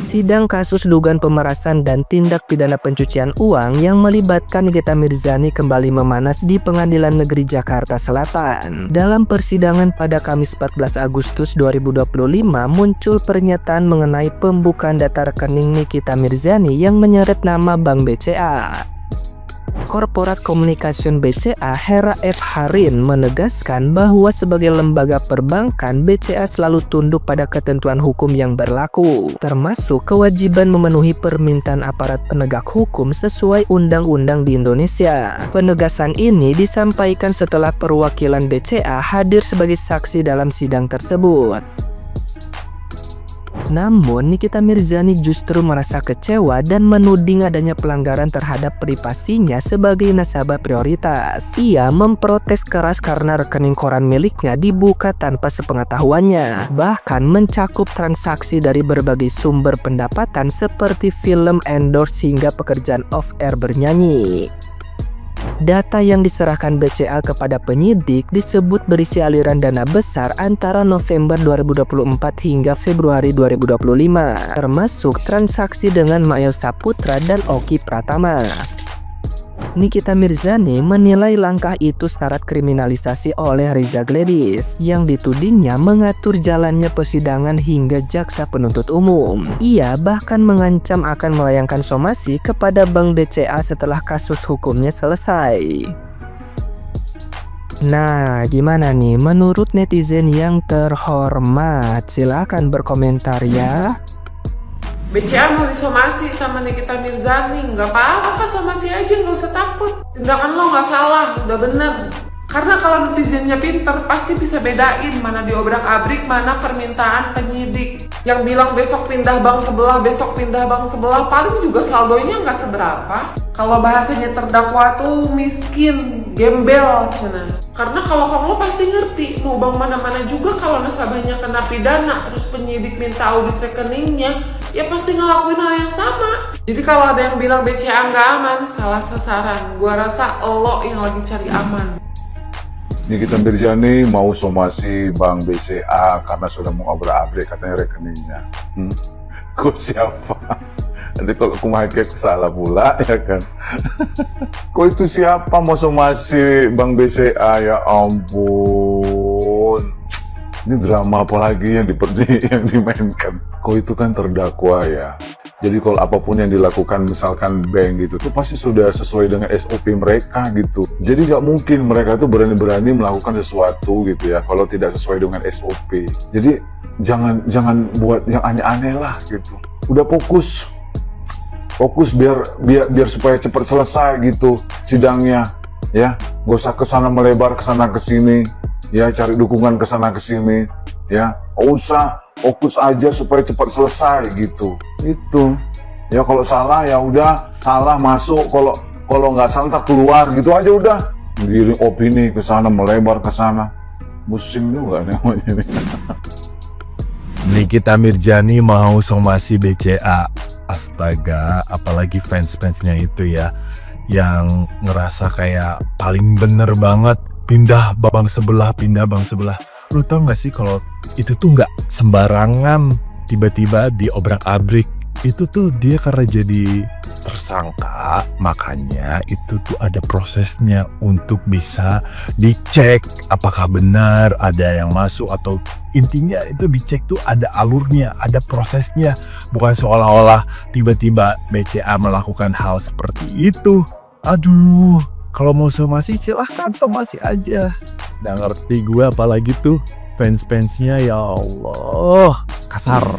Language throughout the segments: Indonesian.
Sidang kasus dugaan pemerasan dan tindak pidana pencucian uang yang melibatkan Nikita Mirzani kembali memanas di Pengadilan Negeri Jakarta Selatan. Dalam persidangan pada Kamis 14 Agustus 2025 muncul pernyataan mengenai pembukaan data rekening Nikita Mirzani yang menyeret nama Bank BCA. Korporat Communication BCA Hera F. Harin menegaskan bahwa sebagai lembaga perbankan, BCA selalu tunduk pada ketentuan hukum yang berlaku, termasuk kewajiban memenuhi permintaan aparat penegak hukum sesuai undang-undang di Indonesia. Penegasan ini disampaikan setelah perwakilan BCA hadir sebagai saksi dalam sidang tersebut. Namun, Nikita Mirzani justru merasa kecewa dan menuding adanya pelanggaran terhadap privasinya sebagai nasabah prioritas. Ia memprotes keras karena rekening koran miliknya dibuka tanpa sepengetahuannya, bahkan mencakup transaksi dari berbagai sumber pendapatan seperti film endorse hingga pekerjaan off-air bernyanyi. Data yang diserahkan BCA kepada penyidik disebut berisi aliran dana besar antara November 2024 hingga Februari 2025, termasuk transaksi dengan Mail Saputra dan Oki Pratama. Nikita Mirzani menilai langkah itu syarat kriminalisasi oleh Riza Gledis yang ditudingnya mengatur jalannya persidangan hingga jaksa penuntut umum. Ia bahkan mengancam akan melayangkan somasi kepada Bank BCA setelah kasus hukumnya selesai. Nah, gimana nih menurut netizen yang terhormat? Silahkan berkomentar ya. BCA mau disomasi sama Nikita Mirzani, nggak apa-apa, somasi aja, nggak usah takut. Tindakan lo nggak salah, udah bener. Karena kalau netizennya pinter, pasti bisa bedain mana diobrak-abrik, mana permintaan penyidik. Yang bilang besok pindah bank sebelah, besok pindah bank sebelah, paling juga saldonya nggak seberapa. Kalau bahasanya terdakwa tuh miskin, gembel, cina. Karena kalau kamu pasti ngerti, mau bank mana-mana juga kalau nasabahnya kena pidana, terus penyidik minta audit rekeningnya, ya pasti ngelakuin hal yang sama. Jadi kalau ada yang bilang BCA nggak aman, salah sasaran. Gua rasa lo yang lagi cari aman. Nikita Mirzani mau somasi Bank BCA karena sudah mengobrak-abrik katanya rekeningnya. Kok siapa? Nanti kalau aku hack salah pula ya kan. Kok itu siapa mau somasi Bank BCA, ya ampun. Ini drama apa lagi yang dimainkan? Kok itu kan terdakwa ya. Jadi kalau apapun yang dilakukan misalkan bank gitu, itu pasti sudah sesuai dengan SOP mereka gitu. Jadi nggak mungkin mereka tuh berani-berani melakukan sesuatu gitu ya kalau tidak sesuai dengan SOP. Jadi jangan buat yang aneh-aneh lah gitu. Udah fokus biar supaya cepat selesai gitu sidangnya ya. Gak usah kesana melebar kesana kesini ya, cari dukungan kesana kesini ya. Gak usah, fokus aja supaya cepat selesai gitu. Itu ya, kalau salah ya udah salah masuk, kalau nggak salah keluar gitu aja udah. Giring opini kesana melebar kesana, pusing juga namanya nih. Nikita Mirzani mau somasi BCA. Astaga, apalagi fans-fansnya itu ya, yang ngerasa kayak paling bener banget, pindah bank sebelah. Lu tau gak sih kalau itu tuh gak sembarangan tiba-tiba diobrak-abrik. Itu tuh dia karena jadi tersangka, makanya itu tuh ada prosesnya untuk bisa dicek apakah benar ada yang masuk, atau intinya itu dicek tuh ada alurnya, ada prosesnya. Bukan seolah-olah tiba-tiba BCA melakukan hal seperti itu. Aduh, kalau mau somasi silahkan somasi aja. Nggak ngerti gue apalagi tuh fans-fansnya, ya Allah, kasar.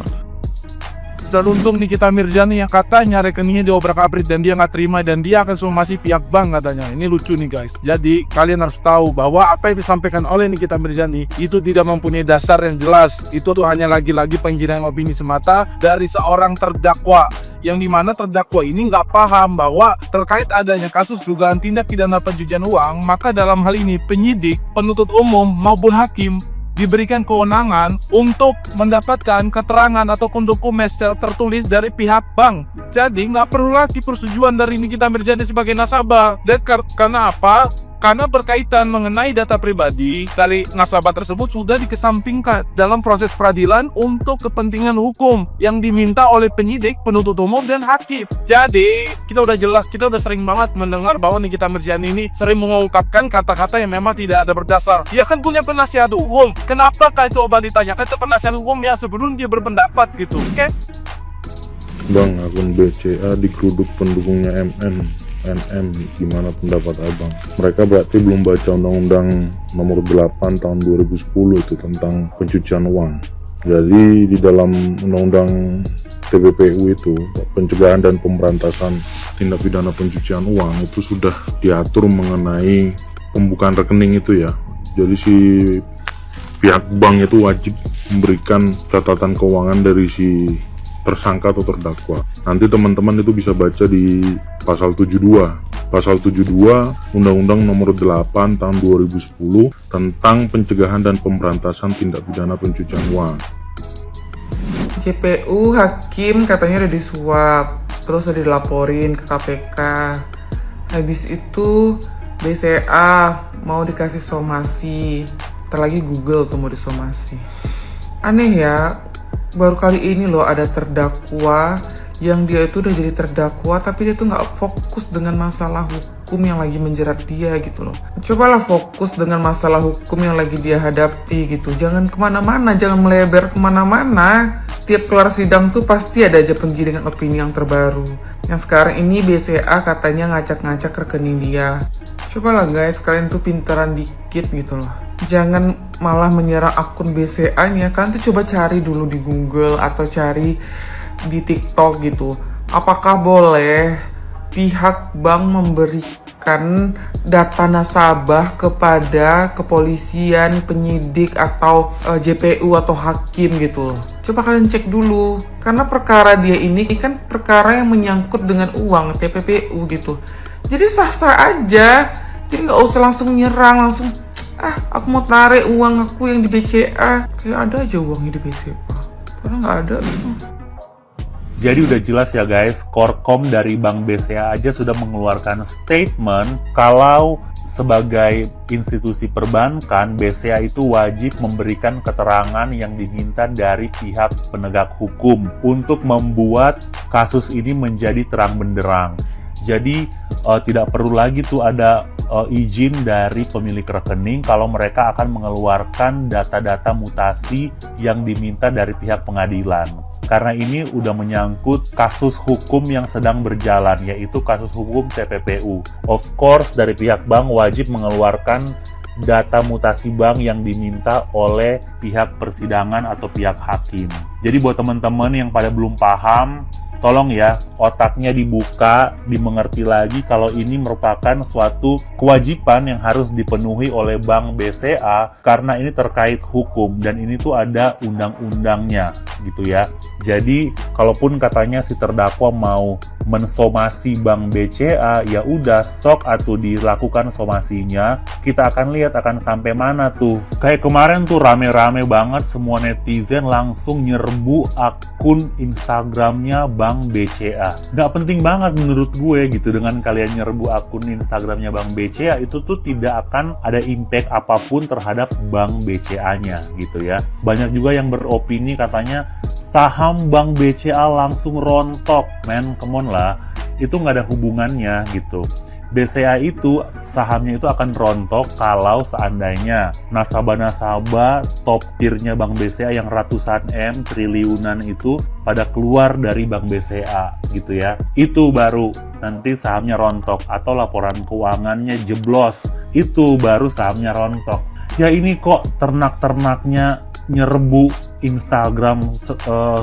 Dan untung Nikita Mirzani yang katanya rekeningnya diobrak-abrik dan dia nggak terima dan dia akan somasi pihak bank katanya. Ini lucu nih guys. Jadi kalian harus tahu bahwa apa yang disampaikan oleh Nikita Mirzani itu tidak mempunyai dasar yang jelas. Itu tuh hanya lagi-lagi penggiringan opini semata dari seorang terdakwa, yang dimana terdakwa ini nggak paham bahwa terkait adanya kasus dugaan tindak pidana pencucian uang, maka dalam hal ini penyidik, penuntut umum maupun hakim diberikan kewenangan untuk mendapatkan keterangan ataupun dokumen secara tertulis dari pihak bank. Jadi nggak perlu lagi persetujuan dari Nikita Mirzani sebagai nasabah. Dan karena apa? Karena berkaitan mengenai data pribadi dari nasabah tersebut sudah dikesampingkan dalam proses peradilan untuk kepentingan hukum yang diminta oleh penyidik, penuntut umum, dan hakim. Jadi, kita udah sering banget mendengar bahwa Nikita Mirzani ini sering mengungkapkan kata-kata yang memang tidak ada berdasar. Dia kan punya penasihat hukum. Kenapa coba ditanyakan ke penasihat hukum ya sebelum dia berpendapat gitu, oke? Bang, akun BCA digeruduk pendukungnya NM, gimana pendapat abang? Mereka berarti belum baca Undang-Undang nomor 8 tahun 2010 itu tentang pencucian uang. Jadi di dalam Undang-Undang TPPU itu, pencegahan dan pemberantasan tindak pidana pencucian uang itu sudah diatur mengenai pembukaan rekening itu ya. Jadi si pihak bank itu wajib memberikan catatan keuangan dari si tersangka atau terdakwa. Nanti teman-teman itu bisa baca di pasal 72. Pasal 72 Undang-Undang nomor 8 tahun 2010 tentang pencegahan dan pemberantasan tindak pidana pencucian uang. JPU hakim katanya udah disuap, terus udah dilaporin ke KPK. Habis itu BCA mau dikasih somasi. Ntar lagi Google tuh mau disomasi. Aneh ya, baru kali ini loh ada terdakwa yang dia itu udah jadi terdakwa tapi dia tuh nggak fokus dengan masalah hukum yang lagi menjerat dia gitu loh. Cobalah fokus dengan masalah hukum yang lagi dia hadapi gitu. Jangan kemana-mana, jangan melebar kemana-mana. Setiap keluar sidang tuh pasti ada aja penggiringan opini yang terbaru. Yang sekarang ini BCA katanya ngacak-ngacak rekening dia. Cobalah guys, kalian tuh pinteran dikit gitu loh. Jangan malah menyerang akun BCA-nya. Kalian tuh coba cari dulu di Google atau cari di TikTok gitu. Apakah boleh pihak bank memberikan data nasabah kepada kepolisian, penyidik, atau JPU atau hakim gitu loh. Coba kalian cek dulu. Karena perkara dia ini kan perkara yang menyangkut dengan uang, TPPU gitu. Jadi sah-sah aja. Jadi nggak usah langsung nyerang, langsung aku mau tarik uang aku yang di BCA. Kayak ada aja uangnya di BCA. Padahal nggak ada gitu. Jadi udah jelas ya guys, Korkom dari Bank BCA aja sudah mengeluarkan statement kalau sebagai institusi perbankan, BCA itu wajib memberikan keterangan yang diminta dari pihak penegak hukum untuk membuat kasus ini menjadi terang benderang. Jadi tidak perlu lagi tuh ada izin dari pemilik rekening kalau mereka akan mengeluarkan data-data mutasi yang diminta dari pihak pengadilan. Karena ini udah menyangkut kasus hukum yang sedang berjalan, yaitu kasus hukum TPPU. Of course, dari pihak bank wajib mengeluarkan data mutasi bank yang diminta oleh pihak persidangan atau pihak hakim. Jadi buat teman-teman yang pada belum paham, tolong ya, otaknya dibuka, dimengerti lagi kalau ini merupakan suatu kewajiban yang harus dipenuhi oleh Bank BCA karena ini terkait hukum dan ini tuh ada undang-undangnya gitu ya. Jadi, kalaupun katanya si terdakwa mau mensomasi Bank BCA, ya udah sok atau dilakukan somasinya. Kita akan lihat akan sampai mana tuh. Kayak kemarin tuh rame-rame banget semua netizen langsung nyerbu akun Instagramnya Bank BCA. Nggak penting banget menurut gue gitu, dengan kalian nyerbu akun Instagramnya Bank BCA itu tuh tidak akan ada impact apapun terhadap Bank BCA-nya gitu ya. Banyak juga yang beropini katanya saham Bank BCA langsung rontok, men, come on lah, itu nggak ada hubungannya gitu. BCA itu sahamnya itu akan rontok kalau seandainya nasabah-nasabah top tier-nya Bank BCA yang ratusan M, triliunan itu pada keluar dari Bank BCA gitu ya. Itu baru nanti sahamnya rontok atau laporan keuangannya jeblos, itu baru sahamnya rontok. Ya ini kok ternak-ternaknya nyerbu Instagram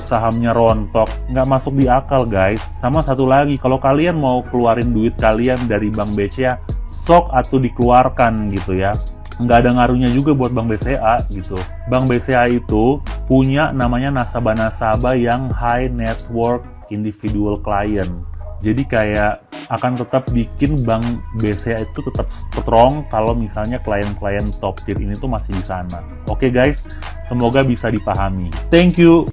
sahamnya rontok, nggak masuk di akal guys. Sama satu lagi, kalau kalian mau keluarin duit kalian dari Bank BCA, sok atau dikeluarkan gitu ya. Nggak ada ngaruhnya juga buat Bank BCA gitu. Bank BCA itu punya namanya nasabah-nasabah yang high net worth individual client. Jadi kayak akan tetap bikin Bank BCA itu tetap strong kalau misalnya klien-klien top tier ini tuh masih di sana. Oke guys, semoga bisa dipahami. Thank you.